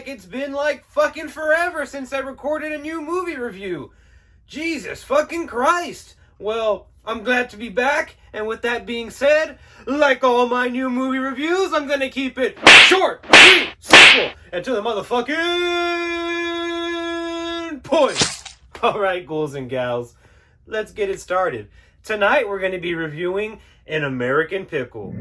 like it's been like fucking forever since I recorded a new movie review. Jesus fucking Christ. Well, I'm glad to be back, and with that being said, like all my new movie reviews, I'm gonna keep it short, sweet, simple, and to the motherfucking point. Alright, ghouls and gals, let's get it started. Tonight we're gonna be reviewing An American Pickle.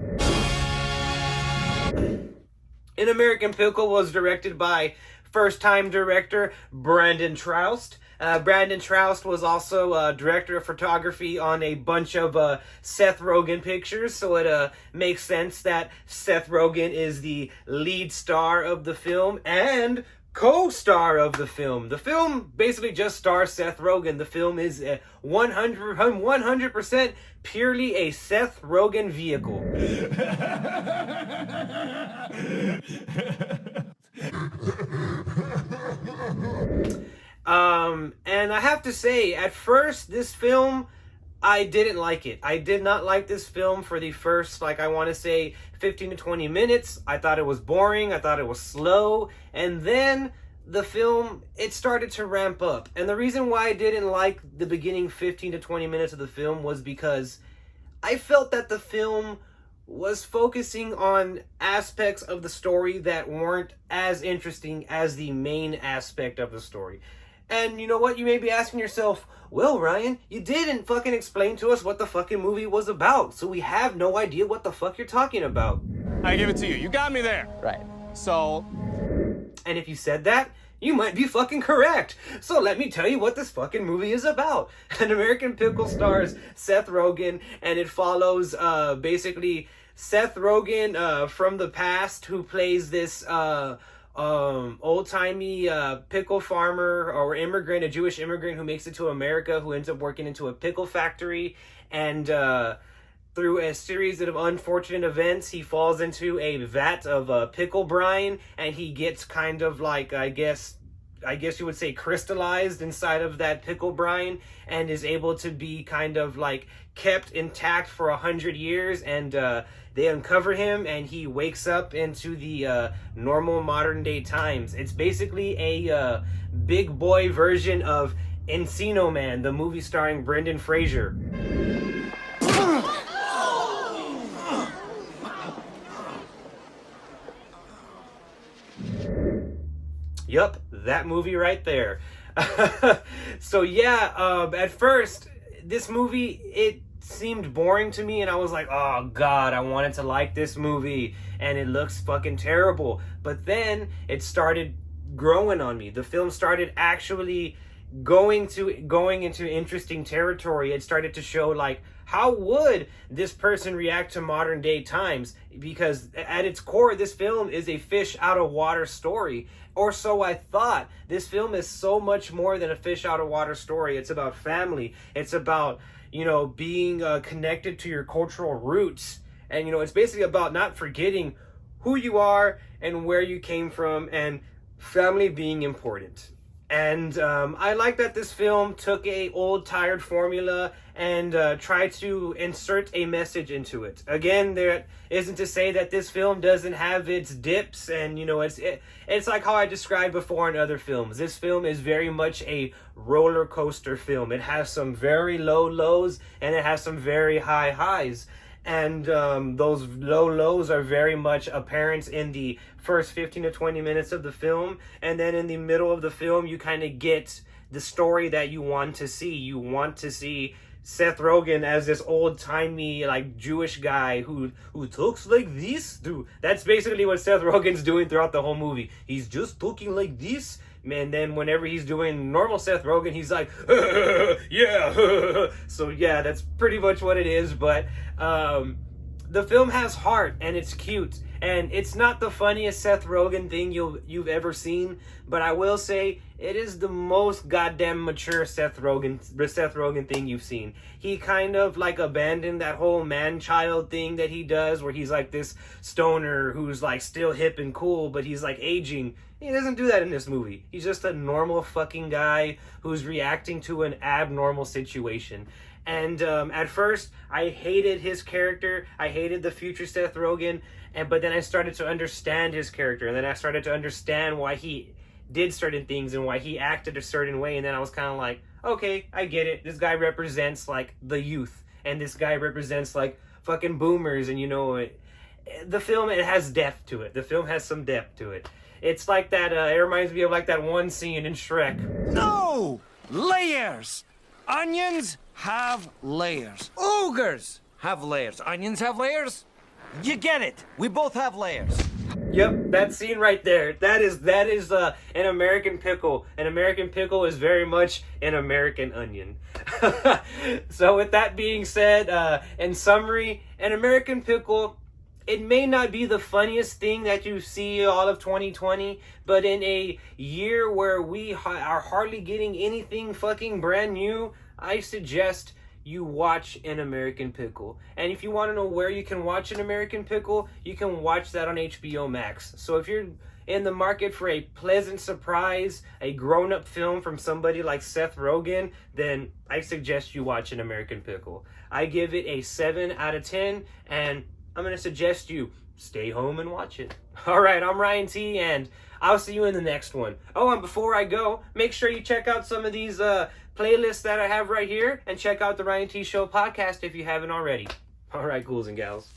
An American Pickle was directed by first-time director Brandon Troust. Brandon Troust was also director of photography on a bunch of Seth Rogen pictures, so it makes sense that Seth Rogen is the lead star of the film and co-star of the film. The film basically just stars Seth Rogen. The film is 100% purely a Seth Rogen vehicle. And I have to say, at first, this film, I didn't like it. I did not like this film for the first, I want to say, 15 to 20 minutes. I thought it was boring. I thought it was slow. And then the film, it started to ramp up. And the reason why I didn't like the beginning 15 to 20 minutes of the film was because I felt that the film was focusing on aspects of the story that weren't as interesting as the main aspect of the story. And you know what? You may be asking yourself, well, Ryan, you didn't fucking explain to us what the fucking movie was about, so we have no idea what the fuck you're talking about. I give it to you. You got me there. Right. So... And if you said that, you might be fucking correct. So let me tell you what this fucking movie is about. An American Pickle stars Seth Rogen, and it follows basically Seth Rogen from the past, who plays this old-timey pickle farmer or immigrant, a Jewish immigrant who makes it to America, who ends up working into a pickle factory, and through a series of unfortunate events, he falls into a vat of pickle brine, and he gets kind of like, I guess you would say, crystallized inside of that pickle brine, and is able to be kind of like kept intact for 100 years, and they uncover him, and he wakes up into the normal modern day times. It's basically a big boy version of Encino Man, the movie starring Brendan Fraser. Yup, that movie right there. So yeah, at first, this movie, it seemed boring to me, and I was like, oh god, I wanted to like this movie, and it looks fucking terrible. But then it started growing on me. The film started actually going into interesting territory. It started to show, like, how would this person react to modern day times? Because at its core, this film is a fish out of water story. Or so I thought. This film is so much more than a fish out of water story. It's about family. It's about, being connected to your cultural roots. And, it's basically about not forgetting who you are and where you came from, and family being important. And I like that this film took a old tired formula and tried to insert a message into it. Again, there isn't to say that this film doesn't have its dips, and it's like how I described before in other films. This film is very much a roller coaster film. It has some very low lows, and it has some very high highs. And those low lows are very much apparent in the first 15 to 20 minutes of the film. And then in the middle of the film, you kind of get the story that you want to see. You want to see Seth Rogen as this old-timey, Jewish guy who talks like this. Dude, that's basically what Seth Rogen's doing throughout the whole movie. He's just talking like this. And then whenever he's doing normal Seth Rogen, he's like, yeah. So yeah, that's pretty much what it is. But the film has heart, and it's cute. And it's not the funniest Seth Rogen thing you've ever seen, but I will say it is the most goddamn mature Seth Rogen thing you've seen. He kind of abandoned that whole man-child thing that he does, where he's like this stoner who's still hip and cool, but he's aging. He doesn't do that in this movie. He's just a normal fucking guy who's reacting to an abnormal situation. And at first, I hated his character. I hated the future Seth Rogen. But then I started to understand his character. And then I started to understand why he did certain things and why he acted a certain way. And then I was kind of like, okay, I get it. This guy represents, like, the youth. And this guy represents, like, fucking boomers. And, you know, the film, it has depth to it. The film has some depth to it. It's like that, it reminds me of, like, that one scene in Shrek. No! Layers! Onions have layers. Ogres have layers. Onions have layers? You get it. We both have layers. Yep, that scene right there. That is an American pickle. An American pickle is very much an American onion. So with that being said, in summary, an American pickle, it may not be the funniest thing that you see all of 2020, but in a year where we are hardly getting anything fucking brand new, I suggest you watch An American Pickle. And if you want to know where you can watch An American Pickle, you can watch that on HBO Max. So if you're in the market for a pleasant surprise, a grown-up film from somebody like Seth Rogen, then I suggest you watch An American Pickle. I give it a 7 out of 10, and I'm going to suggest you stay home and watch it. All right, I'm Ryan.T, and I'll see you in the next one. Oh, and before I go, make sure you check out some of these playlists that I have right here, and check out the Ryan.T Show podcast if you haven't already. All right, ghouls and gals.